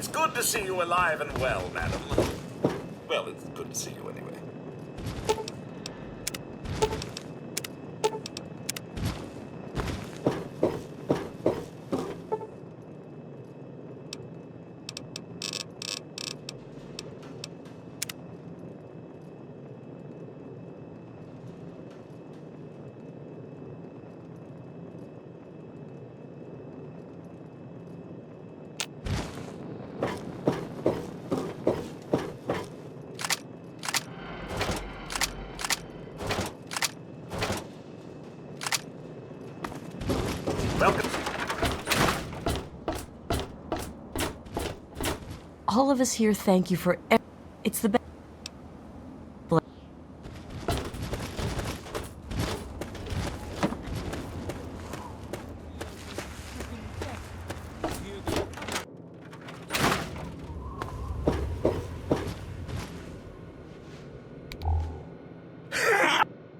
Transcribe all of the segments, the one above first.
It's good to see you alive and well, madam. Well, it's good to see you anyway. Welcome. All of us here thank you for it's the best.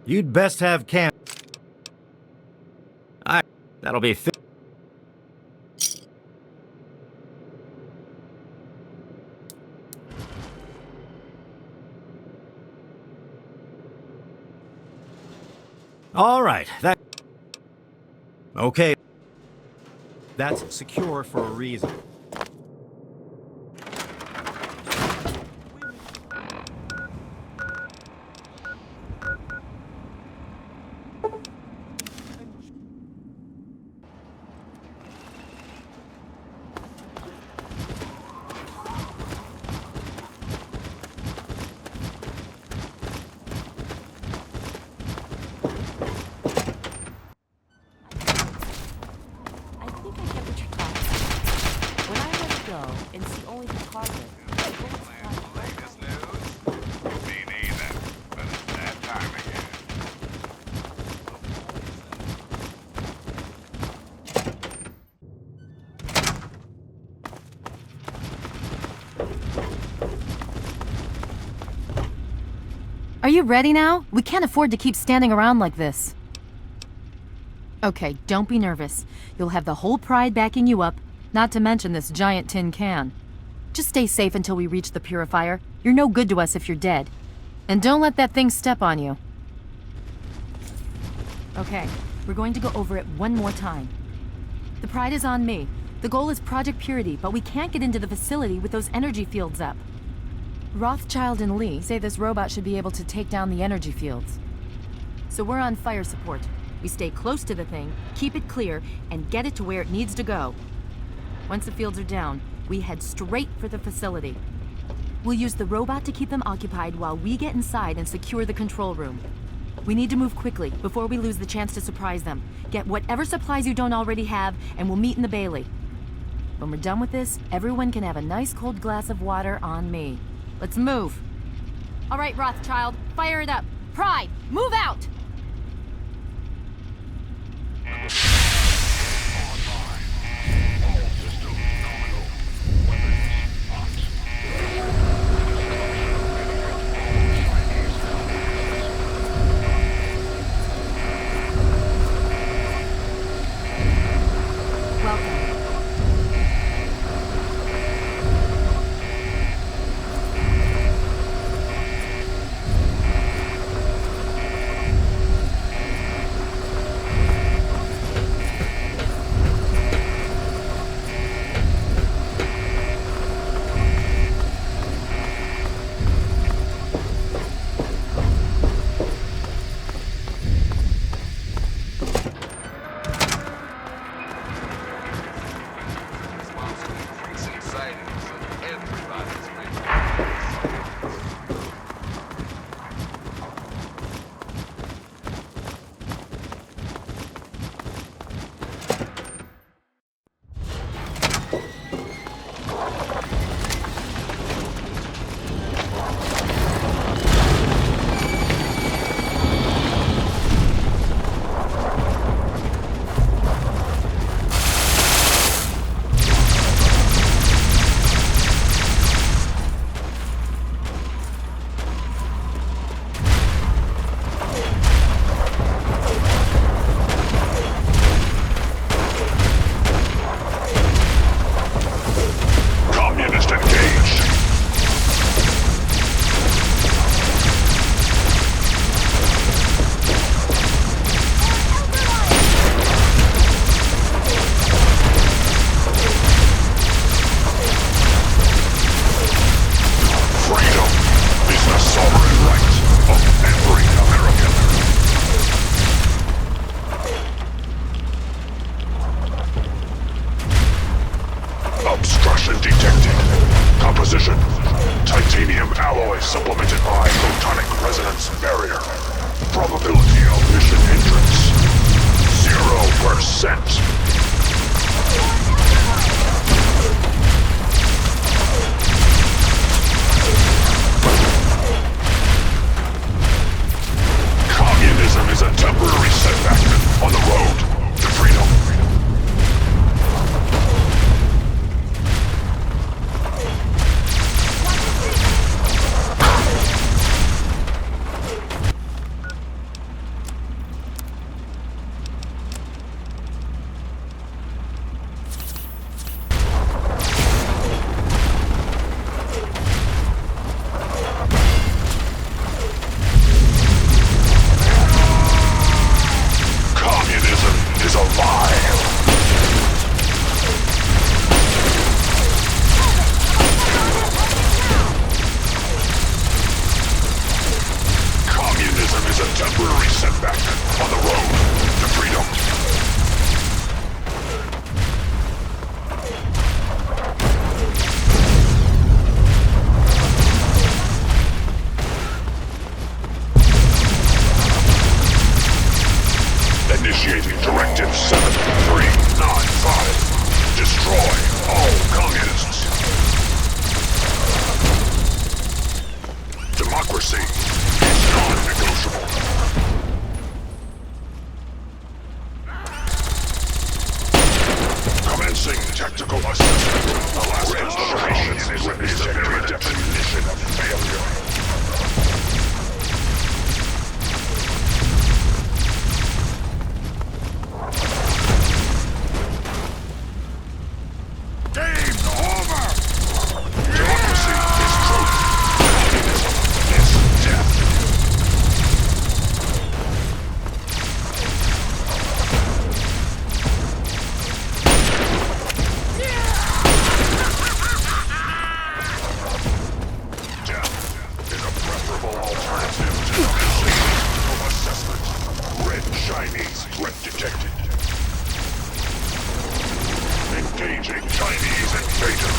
You'd best have camp. That'll be all right, okay. That's secure for a reason. And see only the target. Latest news? Me neither, but it's that time again. Are you ready now? We can't afford to keep standing around like this. Okay, don't be nervous. You'll have the whole Pride backing you up. Not to mention this giant tin can. Just stay safe until we reach the purifier. You're no good to us if you're dead. And don't let that thing step on you. Okay, we're going to go over it one more time. The Pride is on me. The goal is Project Purity, but we can't get into the facility with those energy fields up. Rothschild and Lee say this robot should be able to take down the energy fields. So we're on fire support. We stay close to the thing, keep it clear, and get it to where it needs to go. Once the fields are down, we head straight for the facility. We'll use the robot to keep them occupied while we get inside and secure the control room. We need to move quickly before we lose the chance to surprise them. Get whatever supplies you don't already have, and we'll meet in the Bailey. When we're done with this, everyone can have a nice cold glass of water on me. Let's move. All right, Rothschild, fire it up. Pride, move out! Composition. Titanium alloy supplemented by photonic resonance barrier. Probability of mission entrance. 0%. Communism is a temporary setback on the road to freedom. Initiating Directive 7395. Destroy all communists. Democracy is non-negotiable. Commencing tactical assessment. The last installation is the very definition of failure. Engaging Chinese invader.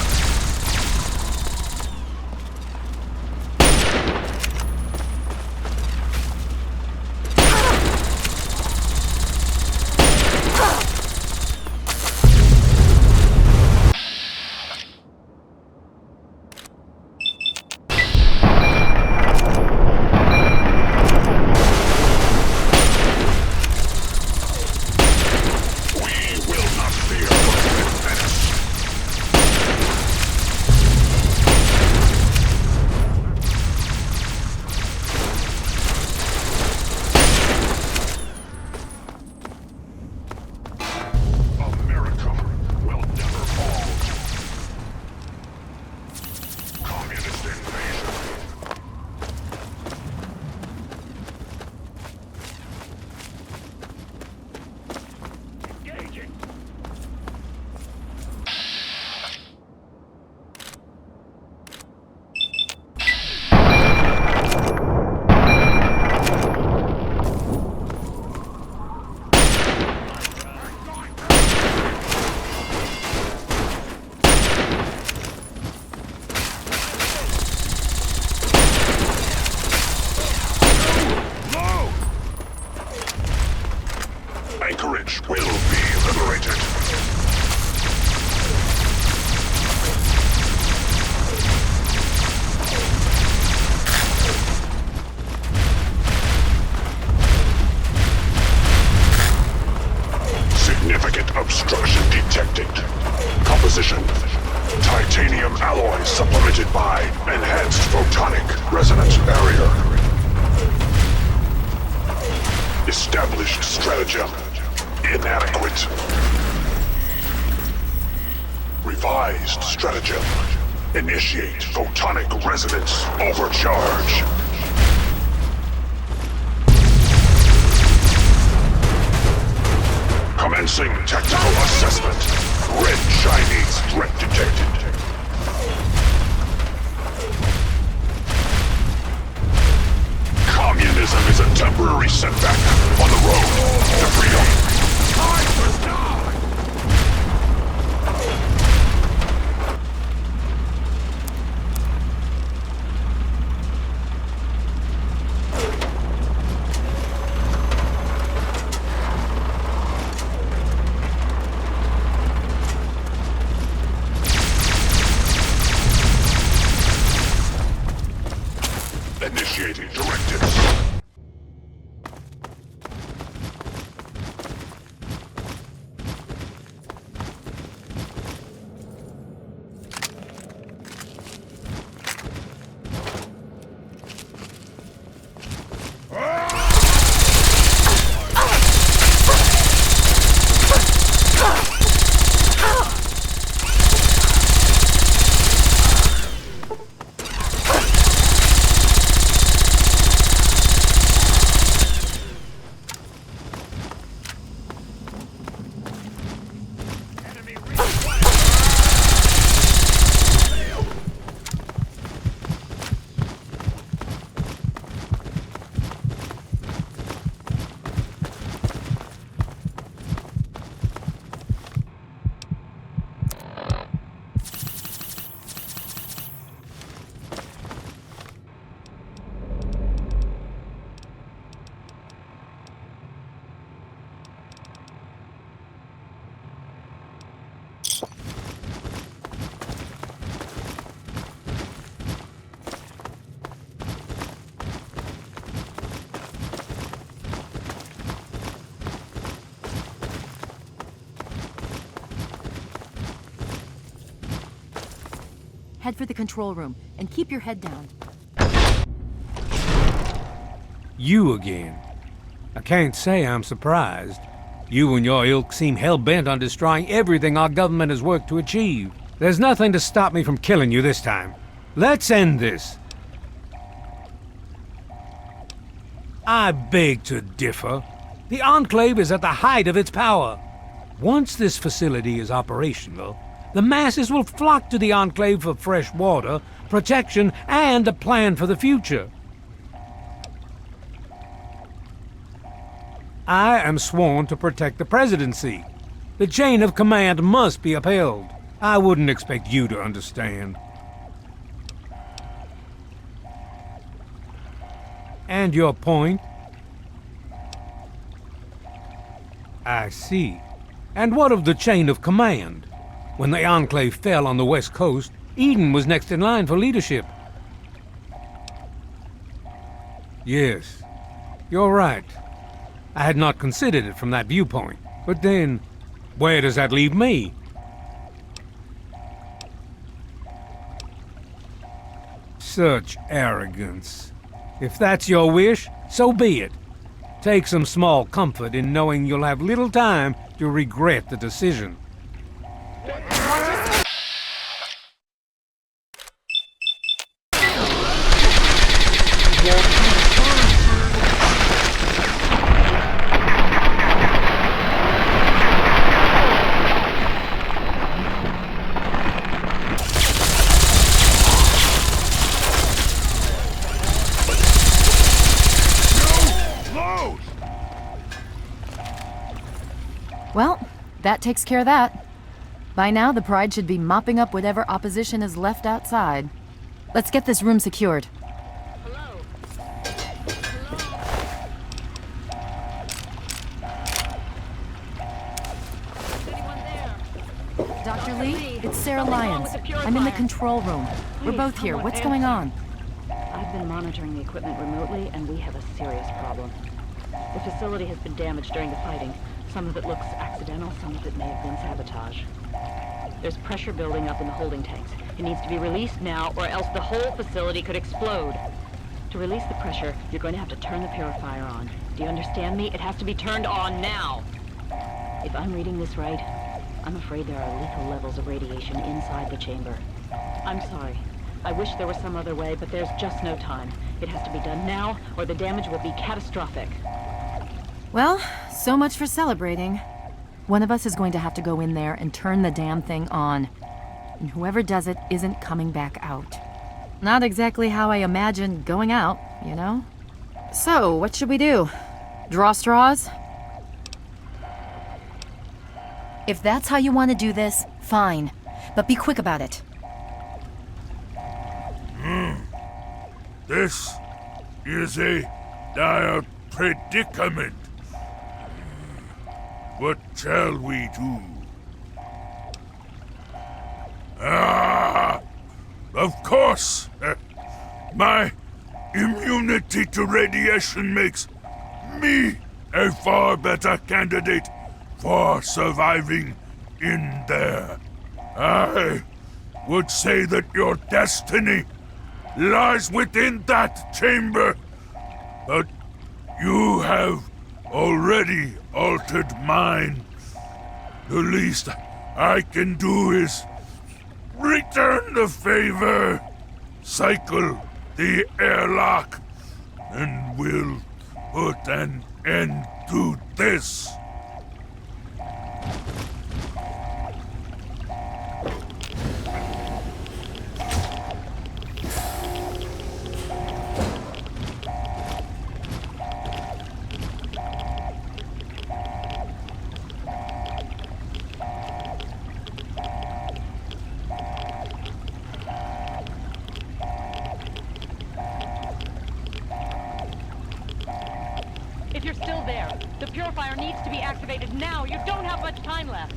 Anchorage will be liberated. Significant obstruction detected. Composition. Titanium alloy supplemented by enhanced photonic resonance barrier. Established stratagem. Inadequate. Revised stratagem. Initiate photonic resonance overcharge. Commencing tactical assessment. Red Chinese threat detected. Communism is a temporary setback on the road to freedom. Time to die! Initiating directives. Head for the control room, and keep your head down. You again. I can't say I'm surprised. You and your ilk seem hell-bent on destroying everything our government has worked to achieve. There's nothing to stop me from killing you this time. Let's end this. I beg to differ. The Enclave is at the height of its power. Once this facility is operational, the masses will flock to the Enclave for fresh water, protection, and a plan for the future. I am sworn to protect the presidency. The chain of command must be upheld. I wouldn't expect you to understand. And your point? I see. And what of the chain of command? When the Enclave fell on the West Coast, Eden was next in line for leadership. Yes, you're right. I had not considered it from that viewpoint. But then, where does that leave me? Such arrogance. If that's your wish, so be it. Take some small comfort in knowing you'll have little time to regret the decision. Well, that takes care of that. By now, the Pride should be mopping up whatever opposition is left outside. Let's get this room secured. Hello? Is anyone there? Dr. Lee, it's Sarah Something wrong Lyons. with the I'm in the purifier. control room. We're Please, both here. someone What's going on? I've been monitoring the equipment remotely, and we have a serious problem. The facility has been damaged during the fighting. Some of it looks accidental, some of it may have been sabotage. There's pressure building up in the holding tanks. It needs to be released now, or else the whole facility could explode. To release the pressure, you're going to have to turn the purifier on. Do you understand me? It has to be turned on now! If I'm reading this right, I'm afraid there are lethal levels of radiation inside the chamber. I'm sorry. I wish there was some other way, but there's just no time. It has to be done now, or the damage will be catastrophic. Well, so much for celebrating. One of us is going to have to go in there and turn the damn thing on. And whoever does it isn't coming back out. Not exactly how I imagined going out, you know? So, what should we do? Draw straws? If that's how you want to do this, fine. But be quick about it. This is a dire predicament. What shall we do? Of course! My Immunity to radiation makes me a far better candidate for surviving in there. I would say that your destiny lies within that chamber, but you have already altered mine. The least I can do is return the favor, cycle the airlock, and we'll put an end to this. If you're still there, the purifier needs to be activated now. You don't have much time left.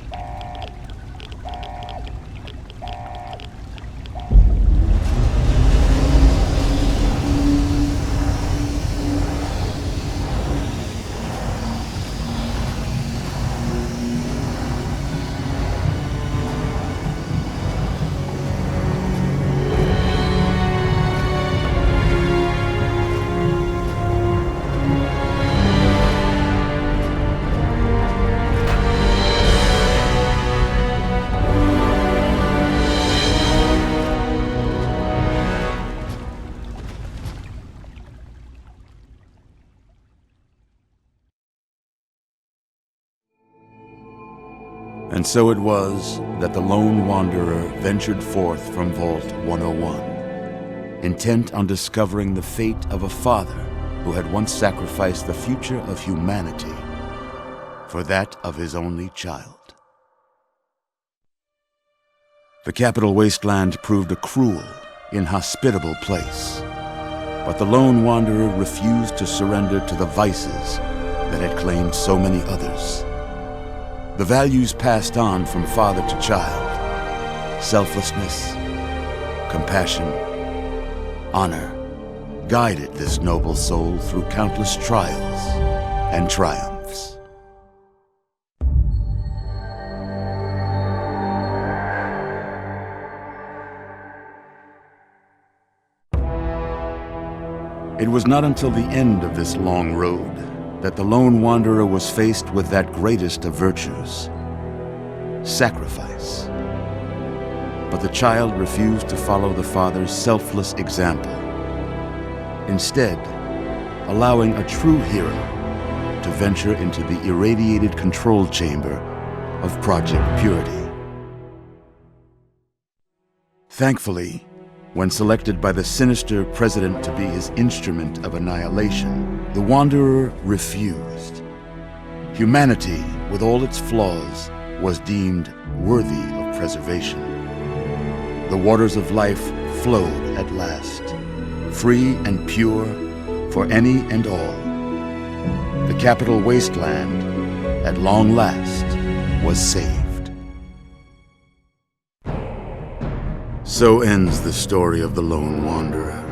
And so it was that the lone wanderer ventured forth from Vault 101, intent on discovering the fate of a father who had once sacrificed the future of humanity for that of his only child. The capital wasteland proved a cruel, inhospitable place, but the lone wanderer refused to surrender to the vices that had claimed so many others. The values passed on from father to child, selflessness, compassion, honor, guided this noble soul through countless trials and triumphs. It was not until the end of this long road that the lone wanderer was faced with that greatest of virtues, sacrifice. But the child refused to follow the father's selfless example, instead allowing a true hero to venture into the irradiated control chamber of Project Purity. Thankfully, when selected by the sinister president to be his instrument of annihilation, the Wanderer refused. Humanity, with all its flaws, was deemed worthy of preservation. The waters of life flowed at last, free and pure for any and all. The capital wasteland, at long last, was saved. So ends the story of the lone wanderer,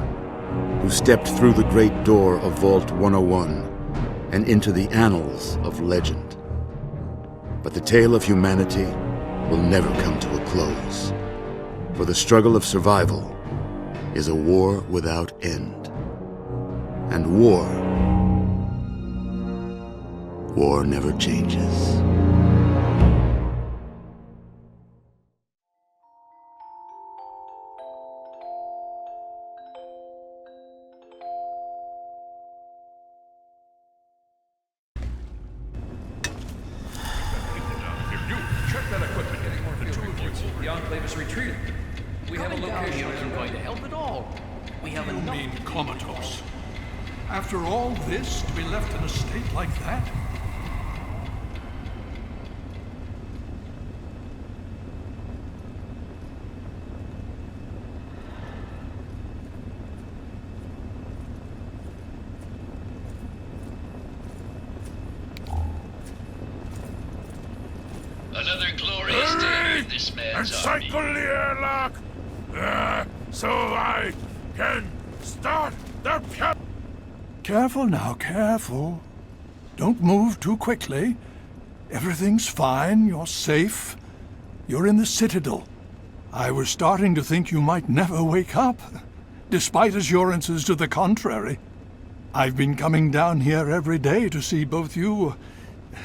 who stepped through the great door of Vault 101 and into the annals of legend. But the tale of humanity will never come to a close, for the struggle of survival is a war without end. And war never changes. The Enclave is retreating. We have a location isn't going to help at all. We have enough. You mean comatose? After all this, to be left in a state like that? Another glorious day in this man's army. Cycle the airlock, so I can start Careful now, careful. Don't move too quickly. Everything's fine, you're safe. You're in the Citadel. I was starting to think you might never wake up, despite assurances to the contrary. I've been coming down here every day to see both you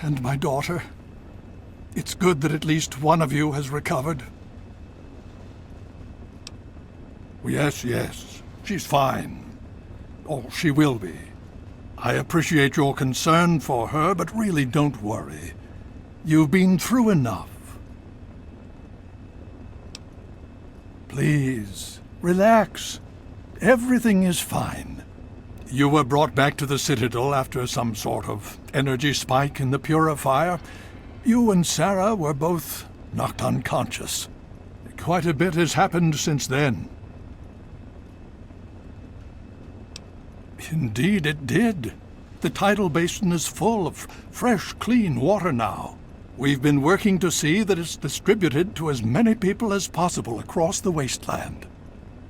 and my daughter. It's good that at least one of you has recovered. Yes, yes, she's fine. Oh, she will be. I appreciate your concern for her, but really don't worry. You've been through enough. Please, relax. Everything is fine. You were brought back to the Citadel after some sort of energy spike in the purifier. You and Sarah were both knocked unconscious. Quite a bit has happened since then. Indeed it did. The tidal basin is full of fresh, clean water now. We've been working to see that it's distributed to as many people as possible across the wasteland.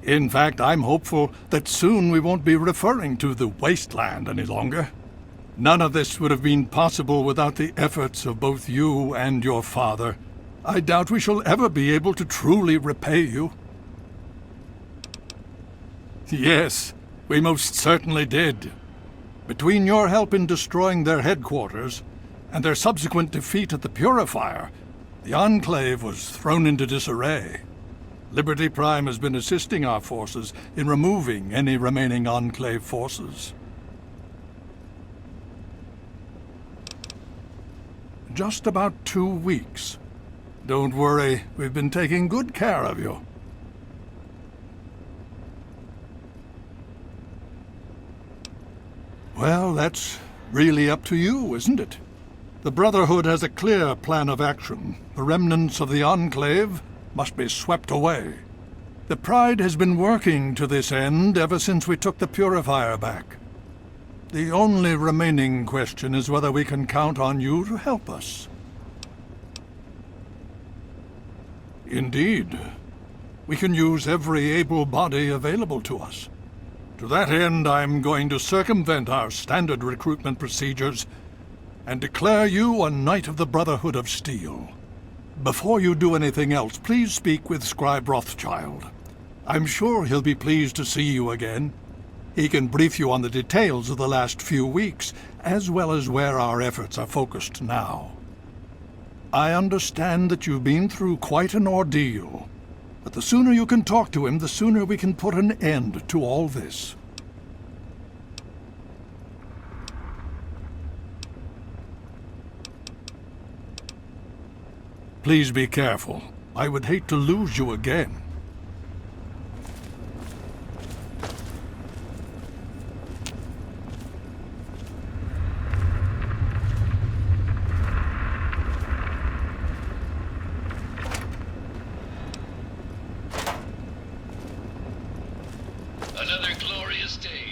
In fact, I'm hopeful that soon we won't be referring to the wasteland any longer. None of this would have been possible without the efforts of both you and your father. I doubt we shall ever be able to truly repay you. Yes, we most certainly did. Between your help in destroying their headquarters and their subsequent defeat at the Purifier, the Enclave was thrown into disarray. Liberty Prime has been assisting our forces in removing any remaining Enclave forces. Just about 2 weeks. Don't worry, we've been taking good care of you. Well, that's really up to you, isn't it? The Brotherhood has a clear plan of action. The remnants of the Enclave must be swept away. The Pride has been working to this end ever since we took the Purifier back. The only remaining question is whether we can count on you to help us. Indeed. We can use every able body available to us. To that end, I'm going to circumvent our standard recruitment procedures and declare you a Knight of the Brotherhood of Steel. Before you do anything else, please speak with Scribe Rothschild. I'm sure he'll be pleased to see you again. He can brief you on the details of the last few weeks, as well as where our efforts are focused now. I understand that you've been through quite an ordeal, but the sooner you can talk to him, the sooner we can put an end to all this. Please be careful. I would hate to lose you again. Another glorious day.